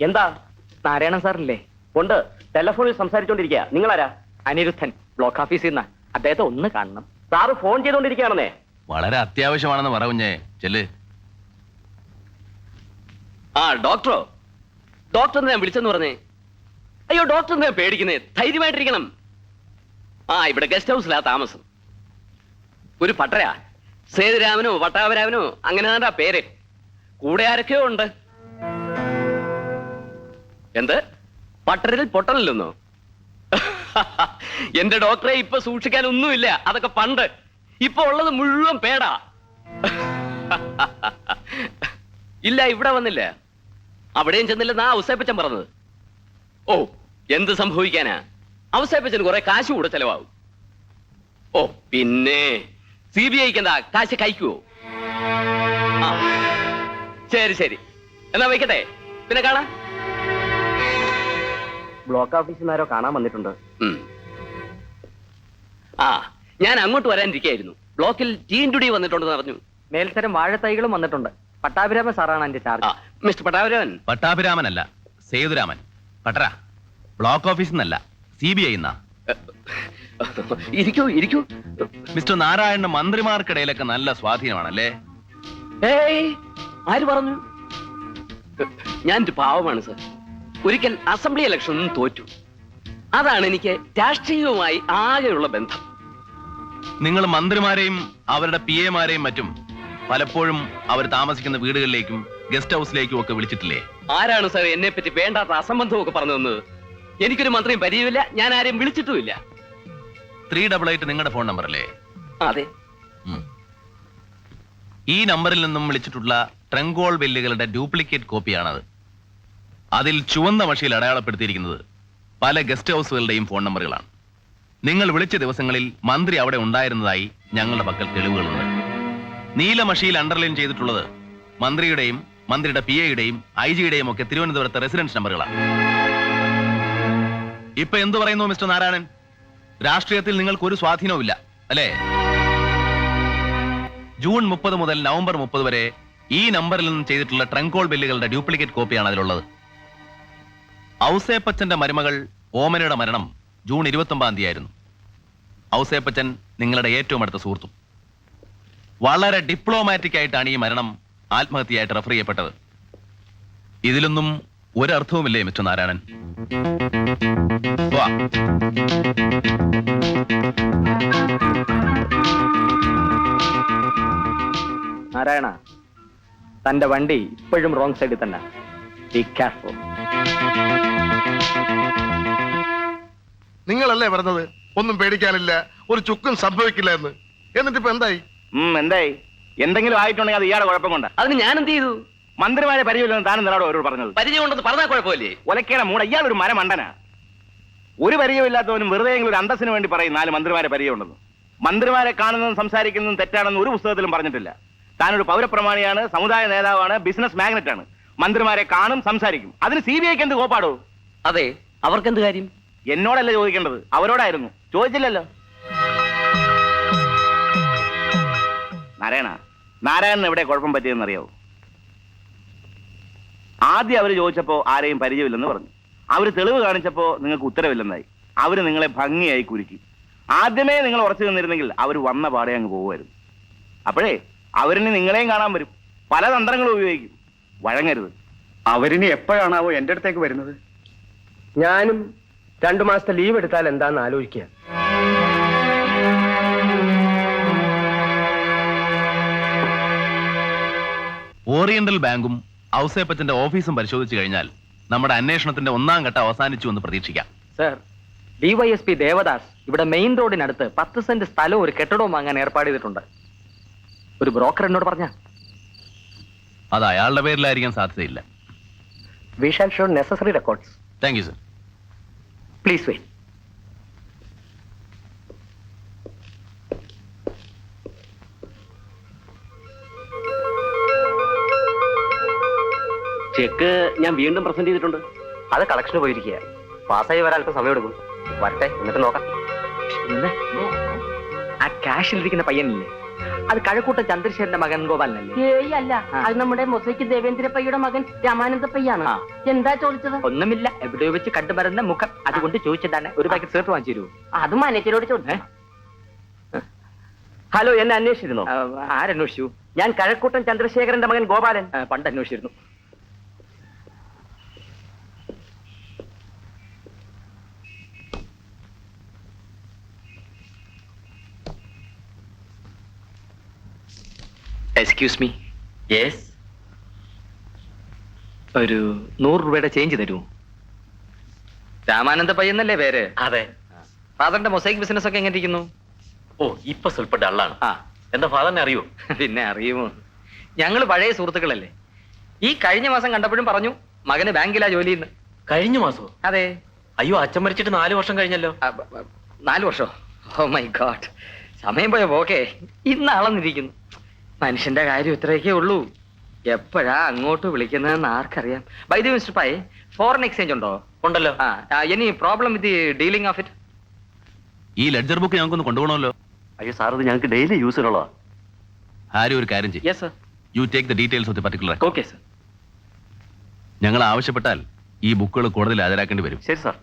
എന്താ? നാരായണൻ സാറില്ലേ? ഉണ്ട്. ടെലഫോണിൽ സംസാരിച്ചോണ്ടിരിക്കുക. നിങ്ങളാരാ? അനിരുദ്ധൻ, ബ്ലോക്ക് ഓഫീസിൽ നിന്ന്. അദ്ദേഹത്തെ ഒന്ന് കാണണം. സാറ് ഫോൺ ചെയ്തോണ്ടിരിക്കുകയാണെന്നേ. വളരെ അത്യാവശ്യമാണെന്ന് പറഞ്ഞേ. ചെല്ല്. ആ ഡോക്ടറോ? ഡോക്ടറിനെ ഞാൻ വിളിച്ചെന്ന് പറഞ്ഞേ. അയ്യോ, ഡോക്ടറിനെ പേടിക്കുന്നേ. ധൈര്യമായിട്ടിരിക്കണം. ആ, ഇവിടെ ഗസ്റ്റ് ഹൗസിലാ താമസം. ഒരു പട്ടരാ, സേതുരാമനോ വട്ടാപരാമനോ അങ്ങനെ തന്നെ പേര്. കൂടെ ആരൊക്കെയോ ഉണ്ട്. എന്ത്? പട്ടരിൽ പൊട്ടലില്ലെന്നോ? എന്റെ ഡോക്ടറെ ഇപ്പൊ സൂക്ഷിക്കാനൊന്നുമില്ല. അതൊക്കെ പണ്ട്. ഇപ്പൊ ഉള്ളത് മുഴുവൻ പേടാ. ഇല്ല, ഇവിടെ വന്നില്ല. അവിടെയും ചെന്നില്ലെന്നാ ഔസേപ്പച്ചൻ പറഞ്ഞത്. ഓ, എന്ത് സംഭവിക്കാനാ? ഔസേപ്പച്ചന് കുറെ കാശ് കൂടെ ചെലവാകും. ഓ, പിന്നെ CBIക്ക് എന്താ കാശ് കഴിക്കുവോ? ആ, ശരി ശരി, എന്നാ വയ്ക്കട്ടെ. പിന്നെ കാണാം. ബ്ലോക്ക് ഓഫീസിൽ നിന്ന് ആരോ കാണാൻ വന്നിട്ടുണ്ട്. ആ, ഞാൻ അങ്ങോട്ട് വരാനിരിക്കായിരുന്നു. ബ്ലോക്കിൽ ടീൻഡുടി വന്നിട്ടുണ്ടെന്ന് പറഞ്ഞു. മേൽത്തരം വാഴത്തൈകളും വന്നിട്ടുണ്ട്. പട്ടാഭിരാമൻ സാറാണ് എന്റെ ചാർജ്. മിസ്റ്റർ പട്ടാഭിരാമൻ. പട്ടാഭിരാമനല്ല, സേതുരാമൻ. പട്ടര, ബ്ലോക്ക് ഓഫീസിൽ നിന്നല്ല, CBI എന്നാ. ഇരിക്കൂ ഇരിക്കൂ. മിസ്റ്റർ നാരായണന് മന്ത്രിമാർക്കിടയിലൊക്കെ നല്ല സ്വാധീനമാണല്ലേ? ഏയ്, ആര് പറഞ്ഞു? ഞാനൊരു പാവമാണ് സർ. ഒരിക്കൽ അസംബ്ലി ഇലക്ഷനും തോറ്റു. അതാണ് എനിക്ക് രാഷ്ട്രീയവുമായി ആകെയുള്ള ബന്ധം. നിങ്ങൾ മന്ത്രിമാരെയും അവരുടെ PA-മാരെയും മറ്റും പലപ്പോഴും അവർ താമസിക്കുന്ന വീടുകളിലേക്കും ഗസ്റ്റ് ഹൗസിലേക്കും ഒക്കെ വിളിച്ചിട്ടില്ലേ? ആരാണ് സർ എന്നെ പറ്റി വേണ്ടാത്ത അസംബന്ധവും ഒക്കെ പറഞ്ഞു തന്നത്? എനിക്കൊരു മന്ത്രിയും പരിചയമില്ല. ഞാൻ ആരെയും വിളിച്ചിട്ടുമില്ല. 388 നിങ്ങളുടെ ഫോൺ നമ്പർ അല്ലേ? അതെ. ഈ നമ്പറിൽ നിന്നും വിളിച്ചിട്ടുള്ള ട്രങ്കോൾ ബില്ലുകളുടെ ഡ്യൂപ്ലിക്കേറ്റ് കോപ്പിയാണത്. അതിൽ ചുവന്ന മഷിയിൽ അടയാളപ്പെടുത്തിയിരിക്കുന്നത് പല ഗസ്റ്റ് ഹൗസുകളുടെയും ഫോൺ നമ്പറുകളാണ്. നിങ്ങൾ വിളിച്ച ദിവസങ്ങളിൽ മന്ത്രി അവിടെ ഉണ്ടായിരുന്നതായി ഞങ്ങളുടെ പക്കൽ തെളിവുകളുണ്ട്. നീല മഷിയിൽ അണ്ടർലൈൻ ചെയ്തിട്ടുള്ളത് മന്ത്രിയുടെയും മന്ത്രിയുടെ PA-യുടെയും IG-യുടെയും ഒക്കെ തിരുവനന്തപുരത്തെ റെസിഡൻസ് നമ്പറുകളാണ്. ഇപ്പൊ എന്തു പറയുന്നു മിസ്റ്റർ നാരായണൻ? രാഷ്ട്രീയത്തിൽ നിങ്ങൾക്ക് ഒരു സ്വാധീനവുമില്ല അല്ലേ? ജൂൺ 30 മുതൽ നവംബർ 30 വരെ ഈ നമ്പറിൽ നിന്ന് ചെയ്തിട്ടുള്ള ട്രങ്കോൾ ബില്ലുകളുടെ ഡ്യൂപ്ലിക്കേറ്റ് കോപ്പിയാണ് അതിലുള്ളത്. ഔസേപ്പച്ചന്റെ മരുമകൾ ഓമനയുടെ മരണം ജൂൺ 29 തീയതിയായിരുന്നു. ഔസേപ്പച്ചൻ നിങ്ങളുടെ ഏറ്റവും അടുത്ത സുഹൃത്തും. വളരെ ഡിപ്ലോമാറ്റിക് ആയിട്ടാണ് ഈ മരണം ആത്മഹത്യയായിട്ട് റെഫർ ചെയ്യപ്പെട്ടത്. ഇതിലൊന്നും ഒരർത്ഥവുമില്ലേ മിസ്റ്റർ നാരായണൻ? നാരായണ, തന്റെ വണ്ടി ഇപ്പോഴും റോങ് സൈഡിൽ തന്നെ. Be careful. നിങ്ങളല്ലേ പറഞ്ഞത് ഒന്നും പേടിക്കാനില്ല, ഒരു ചുക്കും സംഭവിക്കില്ല എന്ന്? എന്നിട്ടിപ്പോ എന്തായി? എന്തായി? എന്തെങ്കിലും ആയിട്ടുണ്ടെങ്കിൽ അത് ഇയാളുടെ കുഴപ്പം കൊണ്ടാ. അതിന് ഞാൻ എന്ത് ചെയ്തു? മന്ത്രിമാരെ പരിചയമില്ലെന്ന് താനും നിങ്ങളോട് അവരോട് പറഞ്ഞത്. പരിചയം ഉണ്ടെന്ന് പറഞ്ഞാൽ കുഴപ്പമില്ലേ? ഒലക്കേടെ മൂട, ഇയാൾ ഒരു മരമണ്ടനാ. ഒരു പരിചയമില്ലാത്തവനും വെറുതെ ഒരു അന്തസ്സിന് വേണ്ടി പറയും 4 മന്ത്രിമാരെ പരിചയമുണ്ടെന്ന്. മന്ത്രിമാരെ കാണുന്നതും സംസാരിക്കുന്നതും തെറ്റാണെന്ന് ഒരു പുസ്തകത്തിലും പറഞ്ഞിട്ടില്ല. താനൊരു പൗരപ്രമാണിയാണ്, സമുദായ നേതാവാണ്, ബിസിനസ് മാഗ്നറ്റ് ആണ്. മന്ത്രിമാരെ കാണും, സംസാരിക്കും. അതിന് CBIക്ക് എന്ത് കോപ്പാടോ? അതെ, അവർക്കെന്ത് കാര്യം? എന്നോടല്ല ചോദിക്കേണ്ടത്, അവരോടായിരുന്നു. ചോദിച്ചില്ലല്ലോ. നാരായണൻ എവിടെ കുഴപ്പം പറ്റിയെന്ന് അറിയാവോ? ആദ്യം അവര് ചോദിച്ചപ്പോ ആരെയും പരിചയമില്ലെന്ന് പറഞ്ഞു. അവര് തെളിവ് കാണിച്ചപ്പോ നിങ്ങൾക്ക് ഉത്തരവില്ലെന്നായി. അവര് നിങ്ങളെ ഭംഗിയായി കുരുക്കി. ആദ്യമേ നിങ്ങൾ ഉറച്ചു നിന്നിരുന്നെങ്കിൽ അവർ വന്ന പാടെ അങ്ങ് പോകുമായിരുന്നു. അപ്പോഴേ അവരിനി നിങ്ങളെയും കാണാൻ വരും. പല തന്ത്രങ്ങളും ഉപയോഗിക്കും. വഴങ്ങരുത്. അവരിനി എപ്പോഴാണാവോ എന്റെ അടുത്തേക്ക് വരുന്നത്? ഞാനും 2 മാസത്തെ ലീവ് എടുത്താൽ എന്താന്ന് ആലോചിക്കുക. ഓറിയന്റൽ ബാങ്കും ഔസേപ്പച്ചന്റെ ഓഫീസും പരിശോധിച്ചു കഴിഞ്ഞാൽ നമ്മുടെ അന്വേഷണത്തിന്റെ 1ാം ഘട്ടം അവസാനിച്ചു എന്ന് പ്രതീക്ഷിക്കാം. സർ, DYSP ദേവദാസ് ഇവിടെ മെയിൻ റോഡിനടുത്ത് 10 സെന്റ് സ്ഥലവും ഒരു കെട്ടിടവും വാങ്ങാൻ ഏർപ്പാട് ചെയ്തിട്ടുണ്ട്. ഒരു ബ്രോക്കർ എന്നോട് പറഞ്ഞ അത് അയാളുടെ പേരിലായിരിക്കാൻ സാധ്യതയില്ല. We shall show necessary records. Thank you sir. Please wait. Check ഞാൻ വീണ്ടും പ്രസന്റ് ചെയ്തിട്ടുണ്ട്. അത് കളക്ഷന് പോയിരിക്കുക. പാസ്സായി വരാൻ അല്പം സമയം എടുക്കും. വരട്ടെ, എന്നിട്ട് നോക്കാം. ആ ക്യാഷിലിരിക്കുന്ന പയ്യനില്ലേ, അത് കഴക്കൂട്ട ചന്ദ്രശേഖരന്റെ മകൻ ഗോപാലനല്ലേ? ഏയ് അല്ല, അത് നമ്മുടെ മൊസൈക്ക് ദേവേന്ദ്രപ്പയ്യുടെ മകൻ രാമാനന്ദപ്പയ്യാണ്. ആ. എന്താ ചോദിച്ചത്? ഒന്നുമില്ല, എവിടെയോ വെച്ച് കണ്ടുമരുന്ന മുഖം, അതുകൊണ്ട് ചോദിച്ചതാണ്. ഒരു പാക്കറ്റ് സേർട്ട് വാങ്ങിച്ചു തരുമോ? അത് മാനേജരോട് ചോദിച്ചേ. ഹലോ, എന്നെ അന്വേഷിച്ചിരുന്നോ? ആരന്വേഷിച്ചു? ഞാൻ കഴക്കൂട്ടൻ ചന്ദ്രശേഖരന്റെ മകൻ ഗോപാലൻ. പണ്ട് അന്വേഷിച്ചിരുന്നു. Excuse me. യെസ്. ഒരു 100 രൂപയുടെ ചേഞ്ച് തരുമോ? രാമാനന്ദ പയ്യെന്നല്ലേ പേര്? അതെ. ഫാദറിന്റെ മൊസൈക്ക് ബിസിനസ് ഒക്കെ എങ്ങനെ ഇരിക്കുന്നു? ഓ, ഇപ്പൊ സ്വല്പ ഡള്ളാണ്. ആ, എന്താ ഫാദറിനെ അറിയോ? പിന്നെ അറിയുമോ, ഞങ്ങൾ പഴയ സുഹൃത്തുക്കളല്ലേ. ഈ കഴിഞ്ഞ മാസം കണ്ടപ്പോഴും പറഞ്ഞു മകന് ബാങ്കിലാ ജോലി ചെയ്യുന്നു. കഴിഞ്ഞ മാസോ? അതെ. അയ്യോ, അച്ഛൻ മരിച്ചിട്ട് 4 വർഷം കഴിഞ്ഞല്ലോ. 4 വർഷം? ഓ മൈ ഗോഡ്, സമയം പോയോ? ഓക്കെ, ഇന്ന് അളന്നിരിക്കുന്നു. മനുഷ്യന്റെ കാര്യം ഇത്രയൊക്കെ ഉള്ളൂ. എപ്പോഴാ അങ്ങോട്ട് വിളിക്കുന്നതെന്ന് ആർക്കറിയാം. By the mister Pai, foreign exchange ഉണ്ടോ? ഉണ്ടല്ലോ. Any problem with dealing of it? ഈ ലെഡ്ജർ ബുക്ക് ഞങ്ങൾക്കൊന്ന് കൊണ്ടുപോകണമല്ലോ. അയ്യോ സാർ, ഇത് ഞങ്ങൾക്ക് ഡെയിലി യൂസിലുള്ളതാ. ഹാരി, ഒരു കാര്യം ചെയ്യും. Yes sir. You take the details of the particular. Okay sir. ഞങ്ങൾ ആവശ്യപ്പെട്ടാൽ ഈ ബുക്കുകൾ കോടതിയിൽ ഹാജരാക്കേണ്ടി വരും. ശരി സാർ.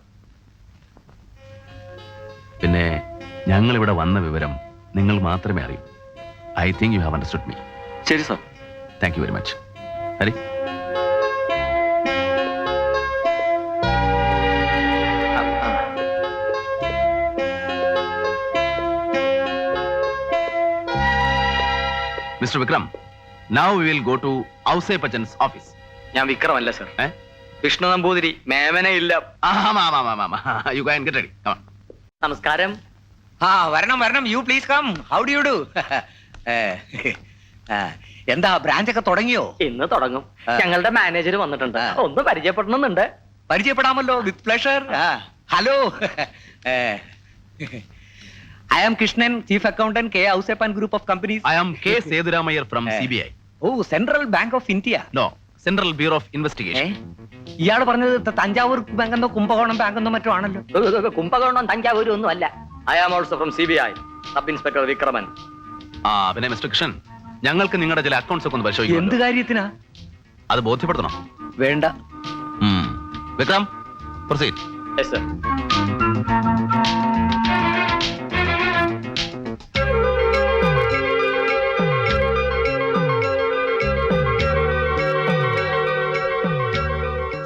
പിന്നെ ഞങ്ങൾ ഇവിടെ വന്ന വിവരം നിങ്ങൾ മാത്രമേ അറിയൂ. I think you have understood me. ശരി sir. Thank you very much. Hari. Mister Vikram, now we will go to Ouseppachan's office. ഞാൻ വിക്രമല്ല സർ, വിഷ്ണു നമ്പൂതിരി. മേമന ഇല്ല. You go and get ready. Come on. നമസ്കാരം. വരണം. You please come. How do you do? എന്താ branch ഒക്കെ തുടങ്ങിയോ? ഇന്ന് തുടങ്ങും. ഞങ്ങളുടെ മാനേജർ വന്നിട്ടുണ്ട്, ഒന്ന് പരിചയപ്പെടണമെന്നുണ്ട്. പരിചയപ്പെടാമല്ലോ, with pleasure. Hello, I am Krishnan, chief accountant, K Ouseppan group of companies. I am K. Seduramayar from CBI. Oh, central bank of India. No, Central Bureau of Investigation. ഇയാൾ പറഞ്ഞത് തഞ്ചാവൂർ ബാങ്ക് എന്നോ കുംഭകോണം ബാങ്ക് എന്നോ മറ്റോ ആണല്ലോ. കുംഭകോണം തഞ്ചാവൂരും ഒന്നും അല്ല. I am also from CBI, sub inspector Vikraman. പിന്നെ മിസ്റ്റർ കൃഷ്ണൻ, ഞങ്ങൾക്ക് നിങ്ങളുടെ ചില അക്കൗണ്ട്സ് ഒക്കെ ഒന്ന് എന്ത് പരിശോധിക്കണം. കാര്യത്തിനാ? അത് ബോധ്യപ്പെടുത്തണം. വേണ്ട. Vikram, proceed. Yes sir.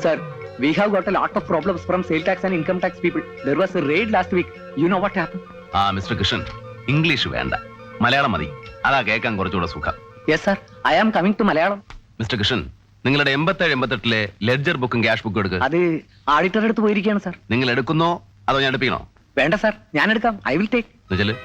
Sir, we have got a lot of problems from sale tax and income tax people. There was a raid last week. You know what happened? Mister Krishnan, English വേണ്ട, മലയാളം മതി. അതാ കേൾക്കാൻ കുറച്ചുകൂടെ സുഖം. Yes, sir. I am coming to Malayalam. Mister Krishnan, നിങ്ങളുടെ 87-88 ledger ബുക്കും cash ബുക്കും എടുക്കുക. അത് ആഡിറ്റർ അടുത്ത് പോയിരിക്കുകയാണ് സാർ. നിങ്ങൾ എടുക്കുന്നോ അതോ ഞാൻ എടുപ്പിക്കണോ? വേണ്ട സാർ, ഞാൻ എടുക്കാം. I will take. എന്നുവെച്ചാല്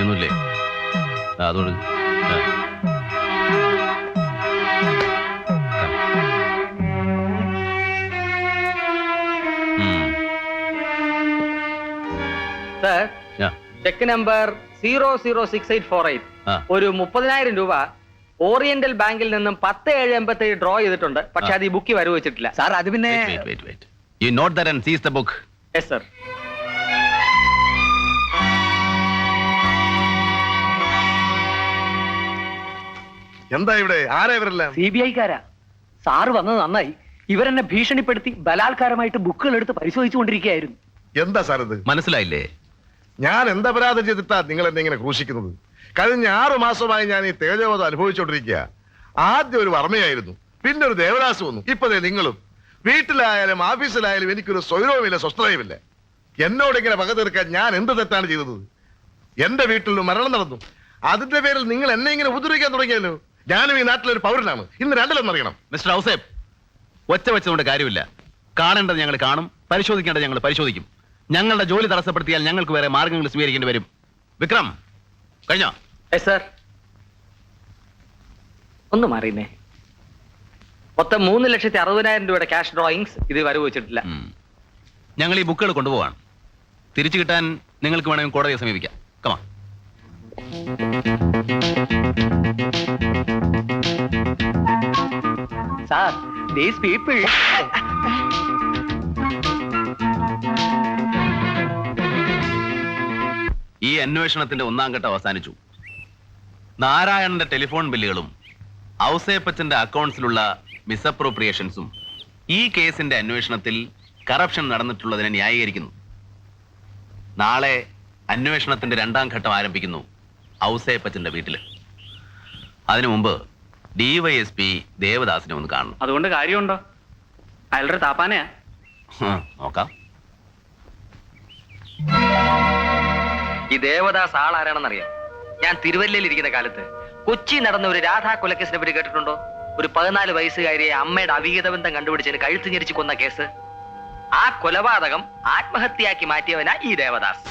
ഒന്നുമില്ലേ? അതോട് സർ, ചെക്ക് നമ്പർ 006848 ഒരു 30,000 രൂപ ഓറിയന്റൽ ബാങ്കിൽ നിന്നും 10/7/87 ഡ്രോ ചെയ്തിട്ടുണ്ട്. പക്ഷെ അത് ഈ ബുക്കിൽ വരവ് വെച്ചിട്ടില്ല. സാർ, അത് പിന്നെ wait. You note that and seize the book. Yes sir. എന്താ ഇവിടെ? ആരാ ഇവരെല്ലാം? CBI-ക്കാരാ. സാറ് വന്നത് നന്നായി. ഇവരെന്നെ ഭീഷണിപ്പെടുത്തി ബലാത്കാരമായിട്ട് ബുക്കുകൾ എടുത്ത് പരിശോധിച്ചുകൊണ്ടിരിക്കുകയായിരുന്നു. എന്താ സാർ ഇത്? മനസ്സിലായില്ലേ? ഞാൻ എന്താ അപരാധം ചെയ്തിട്ടാ നിങ്ങൾ എന്നെ ഇങ്ങനെ ക്രൂശിക്കുന്നത്? കഴിഞ്ഞ 6 മാസമായി ഞാൻ ഈ തേജോവധം അനുഭവിച്ചുകൊണ്ടിരിക്കുക. ആദ്യം ഒരു വർമ്മയായിരുന്നു, പിന്നെ ഒരു ദേവദാസ് വന്നു, ഇപ്പൊ ദേ നിങ്ങളും. വീട്ടിലായാലും ഓഫീസിലായാലും എനിക്കൊരു സ്വൈരവുമില്ല, സ്വസ്ഥതയുമില്ല. എന്നോട് ഇങ്ങനെ പക തീർക്കാൻ ഞാൻ എന്ത് തെറ്റാണ് ചെയ്തത്? എന്റെ വീട്ടിൽ മരണം നടന്നു, അതിന്റെ പേരിൽ നിങ്ങൾ എന്നെ ഇങ്ങനെ ഉപദ്രവിക്കാൻ തുടങ്ങിയല്ലോ. ഞാനും ഈ നാട്ടിലൊരു പൗരനാണ്, ഇന്ന് രണ്ടിലൊന്നറിയണം. മിസ്റ്റർ ഔസേപ്പ്, ഒച്ച വെച്ചതുകൊണ്ട് കാര്യമില്ല. കാണേണ്ടത് ഞങ്ങൾ കാണും, പരിശോധിക്കേണ്ടത് ഞങ്ങൾ പരിശോധിക്കും. ഞങ്ങളുടെ ജോലി തടസ്സപ്പെടുത്തിയാൽ ഞങ്ങൾക്ക് വേറെ മാർഗങ്ങൾ സ്വീകരിക്കേണ്ടി വരും. വിക്രം, കഴിഞ്ഞോ? Yes sir. ഒന്ന് മാറിയുന്നേ. മൊത്തം 3,60,000 രൂപയുടെ ക്യാഷ് ഡ്രോയിങ്സ് ഇത് വരവ് വെച്ചിട്ടില്ല. ഞങ്ങൾ ഈ ബുക്കുകൾ കൊണ്ടുപോവാണ്. തിരിച്ചു കിട്ടാൻ നിങ്ങൾക്ക് വേണമെങ്കിൽ കോടതിയെ സമീപിക്കാം. കമാ. സാർ ദീസ് പീപ്പിൾ ഈ അന്വേഷണത്തിന്റെ ഒന്നാം ഘട്ടം അവസാനിച്ചു. നാരായണന്റെ ടെലിഫോൺ ബില്ലുകളും ഔസേപ്പച്ചന്റെ അക്കൗണ്ട്സിലുള്ള മിസ്അപ്രോപ്രിയേഷൻസും ഈ കേസിന്റെ അന്വേഷണത്തിൽ കറപ്ഷൻ നടന്നിട്ടുള്ളതിനെ ന്യായീകരിക്കുന്നു. നാളെ അന്വേഷണത്തിന്റെ രണ്ടാം ഘട്ടം ആരംഭിക്കുന്നു ഔസേപ്പച്ചന്റെ വീട്ടില്. അതിനു മുമ്പ് ഡിവൈഎസ്പി ദേവദാസിനെ ഒന്ന് കാണണം. അതുകൊണ്ട് കാര്യമുണ്ടോ? അയാളുടെ താപ്പാനയാ. നോക്കാം. ഈ ദേവദാസ് ആളാരാണെന്നറിയാം. ഞാൻ തിരുവല്ലയിൽ ഇരിക്കുന്ന കാലത്ത് കൊച്ചി നടന്ന ഒരു രാധാ കൊലക്കേസിനെ പറ്റി കേട്ടിട്ടുണ്ടോ? ഒരു 14 വയസ്സുകാരിയെ അമ്മയുടെ അവിഹിത ബന്ധം കണ്ടുപിടിച്ചതിന് കഴുത്ത് ഞെരിച്ച് കൊന്ന കേസ്. ആ കൊലപാതകം ആത്മഹത്യയാക്കി മാറ്റിയവനാ ഈ ദേവദാസ്.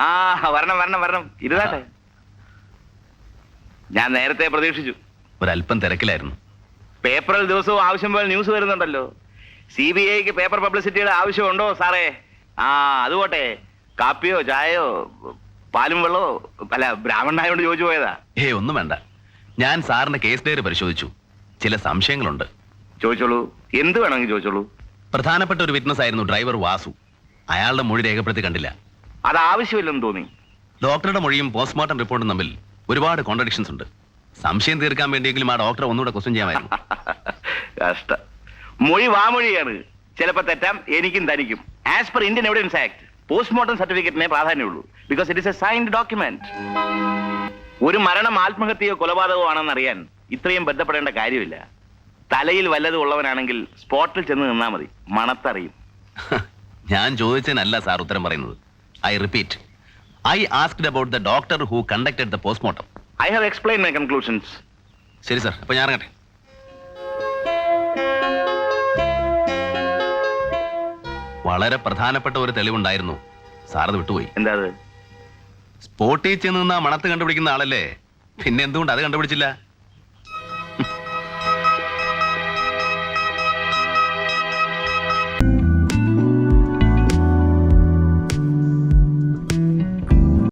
ആ വരണം വരണം വരണം ഇരുതാട്ടെ. ഞാൻ നേരത്തെ പ്രതീക്ഷിച്ചു. ഒരല്പം തിരക്കിലായിരുന്നു. പേപ്പറിൽ ദിവസവും ആവശ്യം പോലെ ന്യൂസ് വരുന്നുണ്ടല്ലോ. CBIക്ക് പേപ്പർ പബ്ലിസിറ്റിയുടെ ആവശ്യമുണ്ടോ സാറേ? ആ അതുപോട്ടെ, കാപ്പിയോ ചായയോ പാലും വെള്ളമോ? അല്ല, ബ്രാഹ്മണനായോണ്ട് ചോദിച്ചു പോയതാ. ഒന്നും വേണ്ട. ഞാൻ സാറിന്റെ കേസ് ഡയറി പരിശോധിച്ചു. ചില സംശയങ്ങളുണ്ട്. ചോദിച്ചോളൂ, എന്ത് വേണമെങ്കിൽ ചോദിച്ചോളൂ. പ്രധാനപ്പെട്ട ഒരു വിറ്റ്നസ് ആയിരുന്നു ഡ്രൈവർ വാസു. അയാളുടെ മൊഴി രേഖപ്പെടുത്തി കണ്ടില്ല. അത് ആവശ്യമില്ലെന്ന് തോന്നി. ഡോക്ടറുടെ മൊഴിയും പോസ്റ്റ്മോർട്ടം റിപ്പോർട്ടും തമ്മിൽ ഒരുപാട് കോൺട്രഡിക്ഷൻസ് ഉണ്ട്. സംശയം തീർക്കാൻ വേണ്ടിയെങ്കിലും ആ ഡോക്ടറെ ഒന്നുകൂടെ ക്വസ്റ്റ്യൻ ചെയ്യാമായിരുന്നു. കഷ്ട മൊഴി വാമൊഴിയാണ്. ചിലപ്പോൾ തെറ്റാം, എനിക്കും തനിക്കും. As per Indian evidence act postmortem സർട്ടിഫിക്കറ്റിനെ പ്രാധാന്യമുള്ളൂ. Because it is a signed document. ഒരു മരണം ആത്മഹത്യയോ കൊലപാതകമോ ആണെന്ന് അറിയാൻ ഇത്രയും ബന്ധപ്പെടേണ്ട കാര്യമില്ല. തലയിൽ വല്ലതും ഉള്ളവനാണെങ്കിൽ സ്പോട്ടിൽ ചെന്ന് നിന്നാ മതി, മണത്തറിയും. ഞാൻ ചോദിച്ചതിനല്ല സാർ ഉത്തരം പറയുന്നത്. I repeat, I asked about the doctor who conducted the postmortem. I have explain my conclusions. ശരി സാർ, അപ്പൊ ഞാൻ ഇറങ്ങട്ടെ. വളരെ പ്രധാനപ്പെട്ട ഒരു തെളിവുണ്ടായിരുന്നു, സാറത് വിട്ടുപോയി. എന്താ അത്? സ്പോട്ടിൽ ചെന്ന് നിന്ന മണത്ത് കണ്ടുപിടിക്കുന്ന ആളല്ലേ, പിന്നെ എന്തുകൊണ്ട് അത് കണ്ടുപിടിച്ചില്ല?